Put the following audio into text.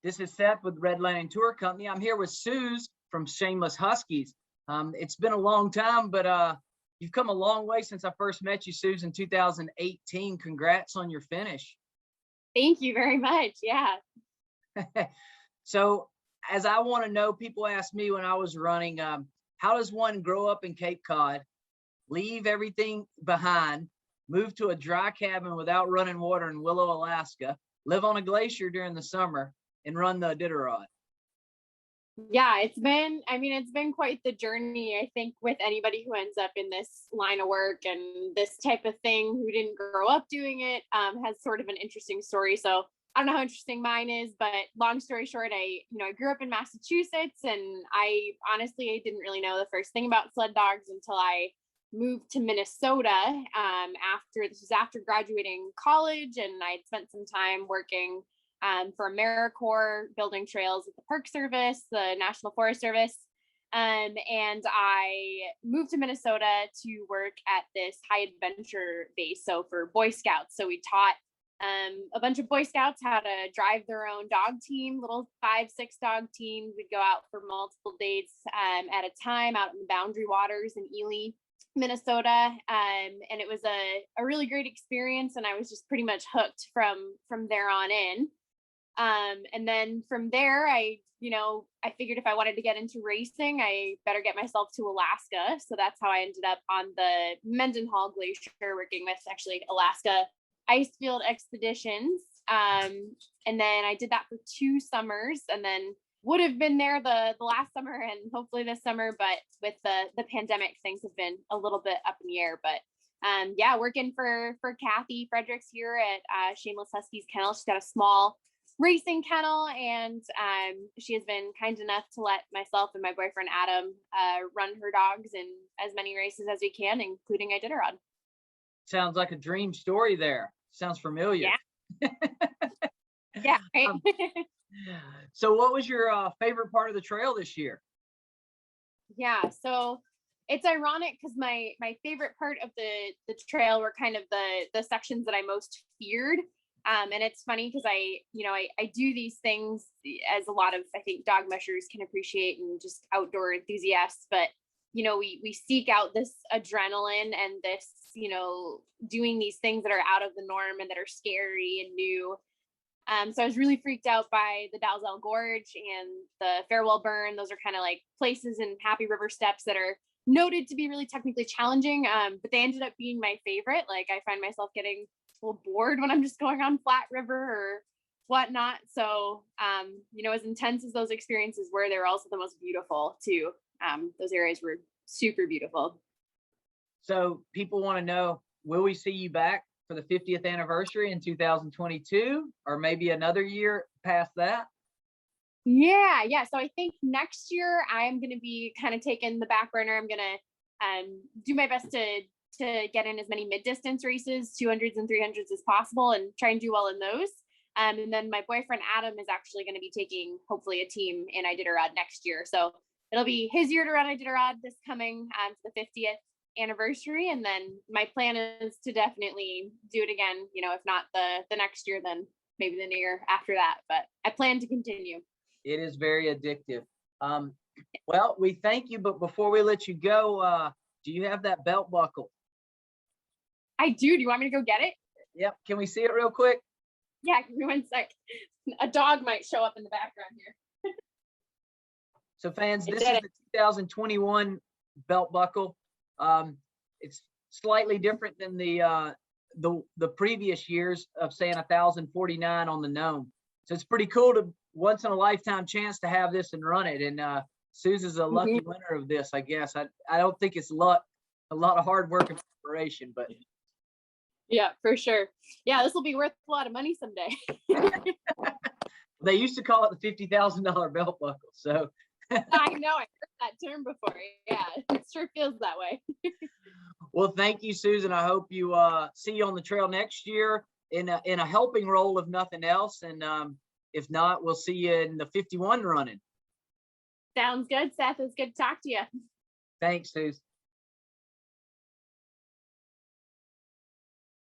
This is Seth with Red Lantern Tour Company. I'm here with Suz from Shameless Huskies. It's been a long time, but you've come a long way since I first met you, Suz, in 2018. Congrats on your finish. Thank you very much. Yeah. So, as I want to know, people ask me when I was running, how does one grow up in Cape Cod, leave everything behind, move to a dry cabin without running water in Willow, Alaska, live on a glacier during the summer, and run the Iditarod? Yeah, it's been quite the journey, I think, with anybody who ends up in this line of work and this type of thing who didn't grow up doing it, has sort of an interesting story. So I don't know how interesting mine is, but long story short, I grew up in Massachusetts, and I didn't really know the first thing about sled dogs until I moved to Minnesota after graduating college, and I'd spent some time working for AmeriCorps, building trails with the Park Service, the National Forest Service. And I moved to Minnesota to work at this high adventure base. So for Boy Scouts. So we taught a bunch of Boy Scouts how to drive their own dog team, little 5-6 dog teams. We'd go out for multiple dates at a time out in the Boundary Waters in Ely, Minnesota. And it was a really great experience. And I was just pretty much hooked from there on in. And then from there, I figured if I wanted to get into racing, I better get myself to Alaska. So that's how I ended up on the Mendenhall Glacier, working with actually Alaska Icefield Expeditions. And then I did that for 2 summers, and then would have been there the last summer and hopefully this summer, but with the pandemic, things have been a little bit up in the air. But working for Kathy Fredericks here at Shameless Huskies Kennel. She's got a small racing kennel, and she has been kind enough to let myself and my boyfriend Adam run her dogs in as many races as we can, including Iditarod. Sounds like a dream story there. Sounds familiar. Yeah. Yeah. Right? So what was your favorite part of the trail this year? Yeah, so it's ironic because my favorite part of the trail were kind of the sections that I most feared. And it's funny because I do these things, as a lot of, I think, dog mushers can appreciate, and just outdoor enthusiasts, but we seek out this adrenaline and this, doing these things that are out of the norm and that are scary and new. So I was really freaked out by the Dalzell Gorge and the Farewell Burn. Those are kind of like places in Happy River Steps that are noted to be really technically challenging, but they ended up being my favorite. Like, I find myself getting a little bored when I'm just going on flat river or whatnot. So, as intense as those experiences were, they were also the most beautiful too. Those areas were super beautiful. So people want to know, will we see you back for the 50th anniversary in 2022, or maybe another year past that? Yeah. So I think next year I'm going to be kind of taking the back burner. I'm going to do my best to get in as many mid-distance races, 200s and 300s as possible, and try and do well in those. And then my boyfriend Adam is actually going to be taking, hopefully, a team in Iditarod next year. So it'll be his year to run Iditarod this coming for the 50th anniversary. And then my plan is to definitely do it again, if not the next year, then maybe the year after that. But I plan to continue. It is very addictive. Well, we thank you, but before we let you go, do you have that belt buckle? I do. Do you want me to go get it? Yep. Can we see it real quick? Yeah, give me 1 sec. A dog might show up in the background here. So fans, this is the 2021 belt buckle. It's slightly different than the previous years of saying 1,049 on the gnome. So it's pretty cool to once in a lifetime chance to have this and run it. And Suz is a lucky winner of this, I guess. I don't think it's luck, a lot of hard work and preparation, but yeah, for sure. Yeah, this will be worth a lot of money someday. They used to call it the $50,000 belt buckle. So I know, I heard that term before. Yeah, it sure feels that way. Well, thank you, Susan. I hope you see you on the trail next year in a helping role, if nothing else. And if not, we'll see you in the 51 running. Sounds good, Seth. It's good to talk to you. Thanks, Susan.